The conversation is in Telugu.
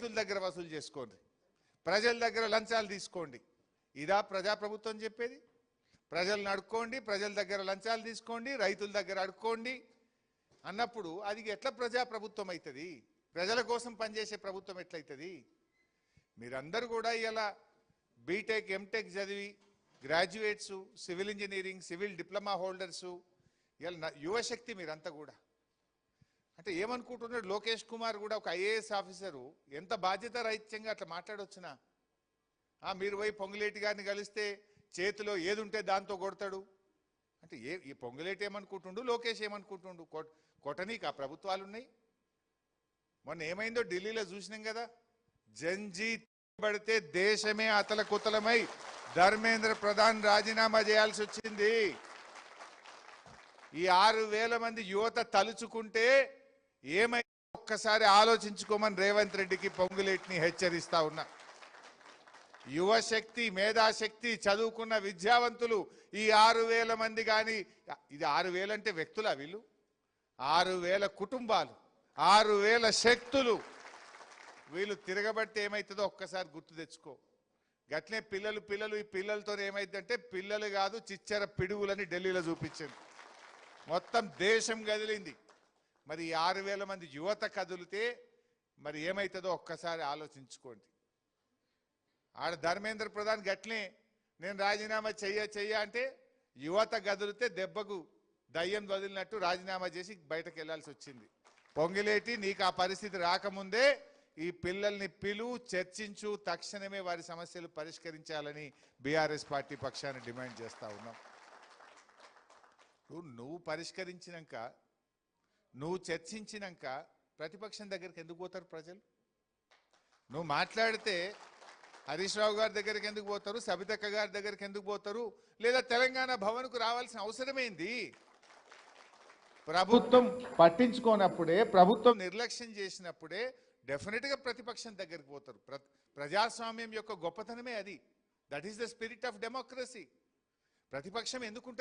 రైతుల దగ్గర వసూలు చేసుకోండి, ప్రజల దగ్గర లంచాలు తీసుకోండి. ఇదా ప్రజాప్రభుత్వం చెప్పేది? ప్రజలను అడుక్కోండి, ప్రజల దగ్గర లంచాలు తీసుకోండి, రైతుల దగ్గర అడుక్కోండి అన్నప్పుడు అది ఎట్లా ప్రజాప్రభుత్వం అవుతుంది? ప్రజల కోసం పనిచేసే ప్రభుత్వం ఎట్లయితుంది? మీరందరూ కూడా ఇలా బీటెక్ ఎంటెక్ చదివి graduates, civil engineering, civil diploma holders, ఇలా యువశక్తి మీరంతా కూడా. అంటే ఏమనుకుంటున్నాడు లోకేష్ కుమార్ కూడా ఒక ఐఏఎస్ ఆఫీసరు ఎంత బాధ్యత రహిత్యంగా అట్లా మాట్లాడొచ్చునా? మీరు పోయి పొంగులేటి గారిని కలిస్తే చేతిలో ఏది ఉంటే దాంతో కొడతాడు అంటే ఈ పొంగులేటి ఏమనుకుంటుండు, లోకేష్ ఏమనుకుంటుండు? కొట్టనీకి ఆ ప్రభుత్వాలు ఉన్నాయి. మొన్న ఏమైందో ఢిల్లీలో చూసినాం కదా, జంజీ పడితే దేశమే అతలకుతలమై ధర్మేంద్ర ప్రధాన్ రాజీనామా చేయాల్సి వచ్చింది. ఈ 6,000 మంది యువత తలుచుకుంటే ఏమై ఒక్కసారి ఆలోచించుకోమని రేవంత్ రెడ్డికి పొంగులేటిని హెచ్చరిస్తా ఉన్నా. యువశక్తి, మేధాశక్తి, చదువుకున్న విద్యావంతులు ఈ 6,000 మంది కానీ, ఇది 6,000 అంటే వ్యక్తులా? వీళ్ళు 6,000 కుటుంబాలు, 6,000 శక్తులు. వీళ్ళు తిరగబట్టి ఏమవుతుందో ఒక్కసారి గుర్తు తెచ్చుకో. గట్లే పిల్లలు ఈ పిల్లలతో ఏమైందంటే పిల్లలు కాదు చిచ్చర పిడుగులని ఢిల్లీలో చూపించింది. మొత్తం దేశం కదిలింది. మరి 6,000 మంది యువత కదిలితే మరి ఏమవుతుందో ఒక్కసారి ఆలోచించుకోండి. ఆడ ధర్మేంద్ర ప్రధాన్ గట్లే నేను రాజీనామా చెయ్య అంటే యువత కదిలితే దెబ్బకు దయ్యం వదిలినట్టు రాజీనామా చేసి బయటకు వెళ్లాల్సి వచ్చింది. పొంగిలేటి నీకు ఆ పరిస్థితి రాకముందే ఈ పిల్లల్ని చర్చించు, తక్షణమే వారి సమస్యలు పరిష్కరించాలని బీఆర్ఎస్ పార్టీ పక్షాన్ని డిమాండ్ చేస్తా ఉన్నాం. నువ్వు పరిష్కరించినాక, నువ్వు చర్చించినాక ప్రతిపక్షం దగ్గరికి ఎందుకు పోతారు ప్రజలు? నువ్వు మాట్లాడితే హరీష్ రావు గారి దగ్గరికి ఎందుకు పోతారు, సబితక్క గారి దగ్గరికి ఎందుకు పోతారు, లేదా తెలంగాణ భవన్కు రావాల్సిన అవసరమేంది? ప్రభుత్వం పట్టించుకోనప్పుడే, ప్రభుత్వం నిర్లక్ష్యం చేసినప్పుడే డెఫినెట్గా ప్రతిపక్షం దగ్గరికి పోతారు. ప్రజాస్వామ్యం యొక్క గొప్పతనమే అది. That is the spirit of democracy. ప్రతిపక్షం ఎందుకుంటుంది?